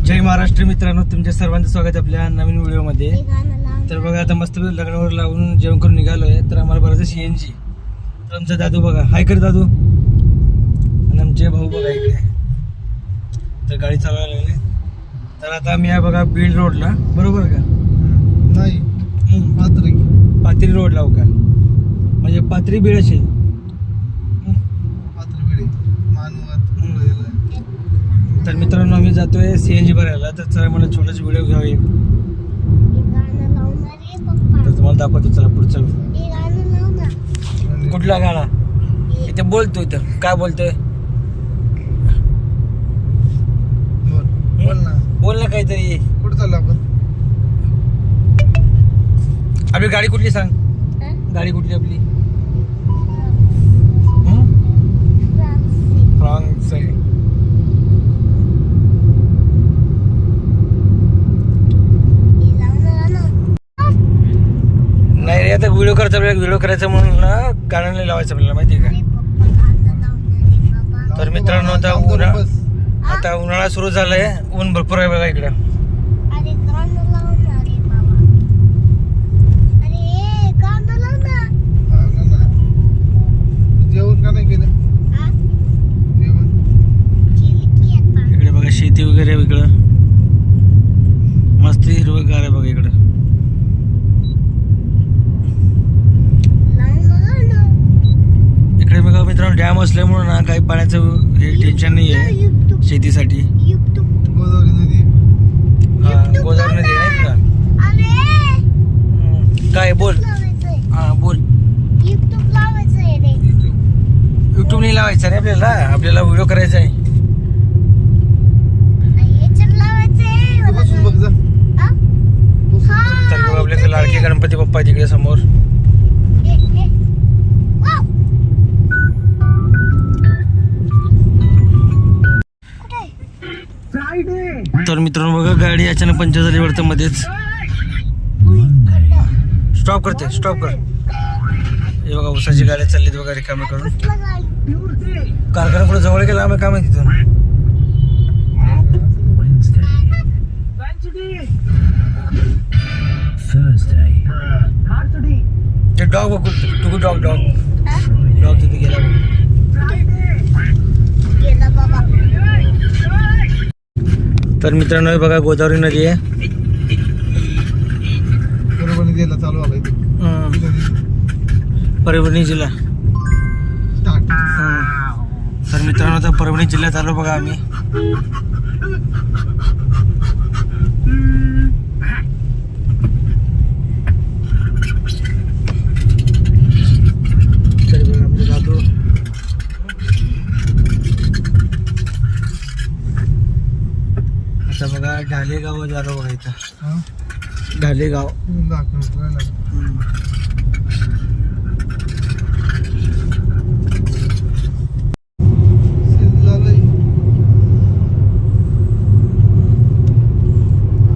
जय महाराष्ट्र मित्रांनो, तुमच्या सर्वांचं स्वागत आपल्या नवीन व्हिडिओमध्ये. तर बघा आता मस्त लग्नावर लावून जेवण करून निघालोय. तर आम्हाला बरंच CNG. तर आमचा दादू बघा, हाय कर दादू. आणि आमचे भाऊ बघा इकडे. तर गाडी चालवायला लागली. तर आता आम्ही आहे बघा बीड रोडला, बरोबर का? नाही, पाथरी रोडला हो का? म्हणजे पाथरी बीड असेल. तर मित्रांनो आम्ही जातोय CNG भरायला. तर चला मला छोटाच व्हिडिओ घ्यावा एक. तर तुम्हाला दाखवतो, चला पुढचा. कुठला गाणा इथे बोलतो, इथं काय बोलतोय? बोल ना काहीतरी. कुठं चाललो आपण? आपली गाडी कुठली सांग? गाडी कुठली आपली? फ्रान्स आहे. नाही रे, आता व्हिडिओ करायचा म्हणून ना गाणं नाही लावायचं आपल्याला, माहिती आहे का? तर मित्रांनो आता उन्हाळा सुरू झालाय. ऊन भरपूर आहे बघा इकडं. जेवण का नाही केलं? इकडे बघा शेती वगैरे इकडं मस्त हिरवंगार आहे बघा इकडं. इकडे बघा मित्रांनो डॅम असल्यामुळे ना काही पाण्याचं हे टेन्शन नाही आहे शेतीसाठी. गोदावरी नदी. गोदावरी नदी आहे का? काय बोल? हा बोल. युट्यूब नाही लावायचं रे आपल्याला व्हिडिओ करायचा आहे. बसून बघ जा. तर बघा आपल्याकडे लाडके गणपती बाप्पा तिकडे समोर. तर मित्रांनो बघा गाडी अचानक पंक्चर झाली वाटतं मध्येच. स्टॉप कर. हे बघा उसाची गाडी चालली बघा रिकामी करून. कारखाना कुठं जवळ गेला आम्ही, काय माहिती तिथून. ते डॉग बघ, तू डॉग तिथे गेला बघ. तर मित्रांनो हे बघा गोदावरी नदी आहे. बरोबर नदीला चालू आलाय. परभणी जिल्हा. तर मित्रांनो आता परभणी जिल्ह्यात आलो बघा आम्ही. तर बघा आमचे दादू. आता बघा ढालेगाव आलो बघा इथं. ढालेगाव.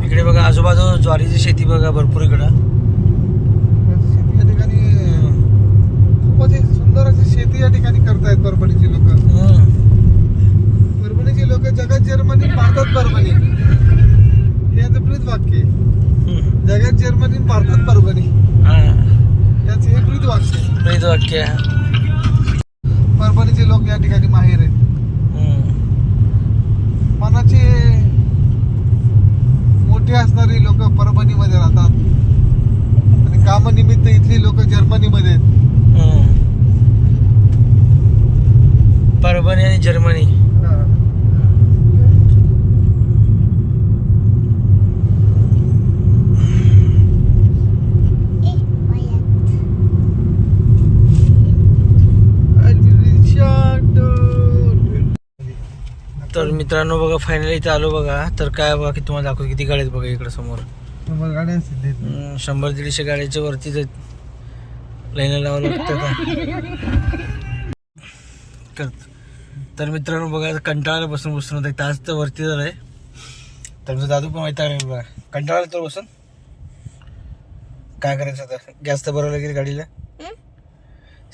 इकडे बघा आजूबाजू ज्वारीची शेती बघा भरपूर इकडं. शेती या ठिकाणी खूपच सुंदर अशी शेती या ठिकाणी करतायत परभणीची लोक. परभणीची लोक जगात जर्मनी, भारतात परभणी, हे यांचं ब्रीद वाक्य. जगात जर्मनी, भारतात परभणी, यांचं हे ब्रीद वाक्य. परभणीचे लोक या ठिकाणी माहेर आहेत. मनाचे मोठे असणारी लोक परभणीमध्ये राहतात आणि कामानिमित्त इथली लोक जर्मनीमध्ये आहेत. परभणी आणि जर्मनी. तर मित्रांनो बघा फायनली इथे आलो बघा. तर काय बघा की तुम्हाला दाखवतो किती गाड्या आहेत बघा इकडे समोर. 100-150 गाड्याच्या वरतीच लाईन लावावं लागतं. तर मित्रांनो बघा कंटाळा बसून होता. तास तर वरती झालाय. तर तुमचा दादू पण माहिती आहे बघा, कंटाळा तर बसून काय करायचं आता. गॅस तर भरावं लागेल गाडीला.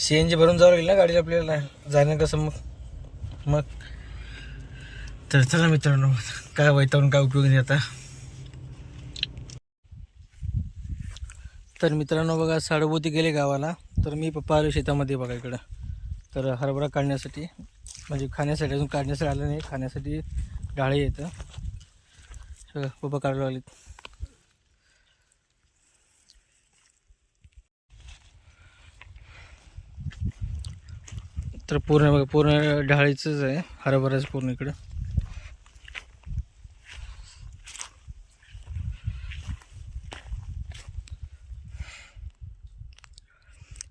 CNG भरून जावं लागेल ना गाडीला आपल्याला. जाणं कसं मग तर चला मित्रांनो, काय वैतावून काय उपयोग नाही आता. तर मित्रांनो बघा, साडेभोवती गेले गावाला, तर मी पप्पा आलो शेतामध्ये बघा इकडं. तर हरभरा काढण्यासाठी, म्हणजे खाण्यासाठी, अजून काढण्यासाठी आलं नाही, खाण्यासाठी डाळे येतं. पप्पा काढू लागलेत. तर पूर्ण बघा, पूर्ण डाळीचंच आहे, हरभराच पूर्ण इकडं.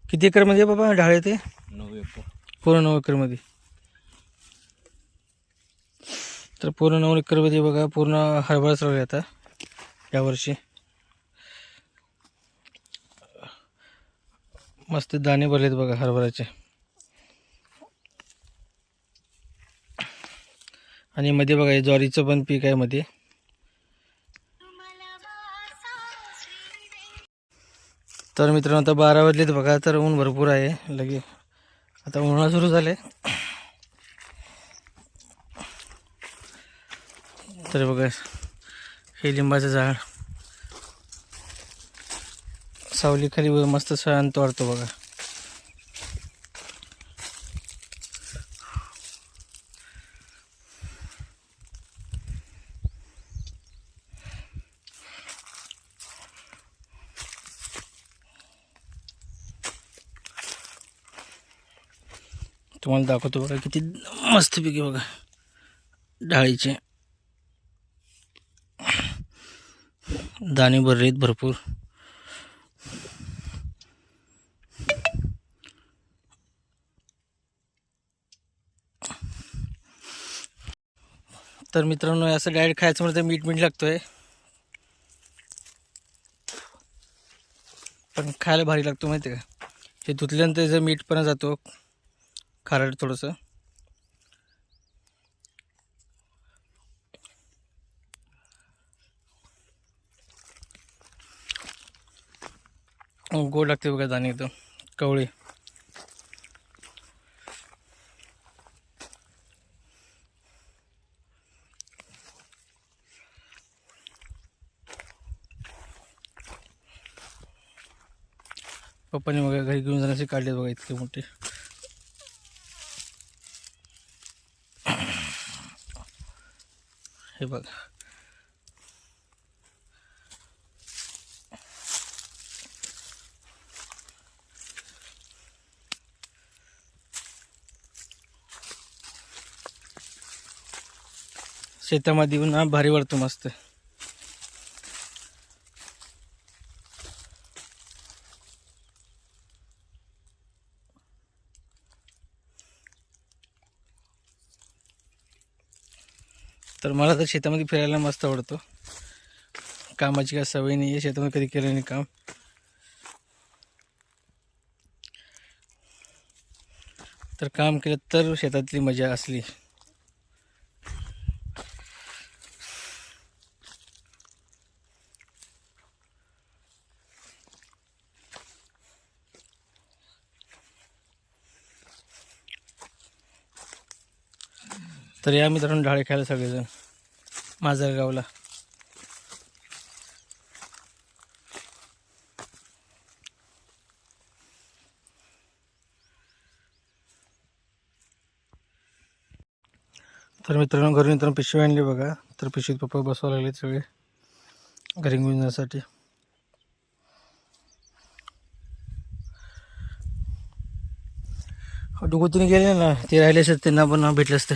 किती एकरमध्ये बाबा डाळे ते? 9 एकर. पूर्ण 9 एकरमध्ये. तर पूर्ण 9 एकरमध्ये बघा, पूर्ण हरभराच लावले आता यावर्षी. मस्त दाणे भरलेत बघा हरभऱ्याचे. आणि मध्ये बघा, हे ज्वारीचं पण पीक आहे मध्ये. तर मित्रांनो, आता 12 वाजलेत बघा, तर ऊन भरपूर आहे लगे. आता उन्हाळा सुरू झाले. तर बघा, हे लिंबाचं झाड सावलीखाली मस्त शांत वाटतो बघा. तुम्हाला दाखवतो बघा, किती मस्त पिके बघा डाळीचे. दाणे भरलेत भरपूर. तर मित्रांनो, असं डायरेक्ट खायचं म्हणजे मीठ लागतोय, पण खायला भारी लागतो माहिती आहे का. हे धुतल्यानंतर त्याचं मीठ पण जातो, खारट थोडंसं. गोड लागते बघा दाणे, एकदम कवळे. पप्पाने बघा घरी घेऊन जाण्याचे काढले बघा, इतके मोठे. हे बघा, शेतामध्ये येऊन ना भारी वाटतो मस्त. तर मला तर शेतामध्ये फिरायला मस्त आवडतो. कामाची काय सवय नाही आहे, शेतामध्ये कधी केलं नाही काम. तर काम केलं तर शेतातली मजा असली. तर या मित्रांनो, डाळे खायला सगळेजण माजलगावला. तर मित्रांनो, घरून मित्रांनो पिशवी आणली बघा. तर पिशवीत पप्पा बसवा लागले सगळे घरी घेऊन जाण्यासाठी. डुगुतीने गेले ना, ते राहिले असत, त्यांना पण भेटलं असतं.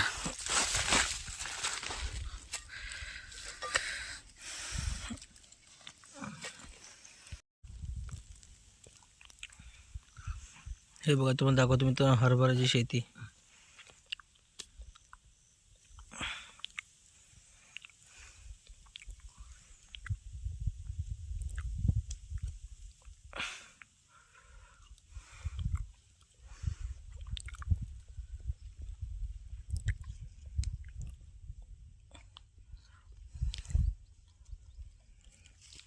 हे बघा, तुम्हाला दाखवतो मित्रांनो हरभराची शेती.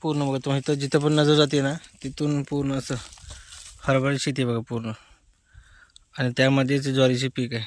पूर्ण बघा, तुम्हाला इथं जिथं पण नजर जाते ना, तिथून पूर्ण असं हरभराची शेती बघा पूर्ण. आणि त्यामध्येच ज्वारीचे पीक आहे.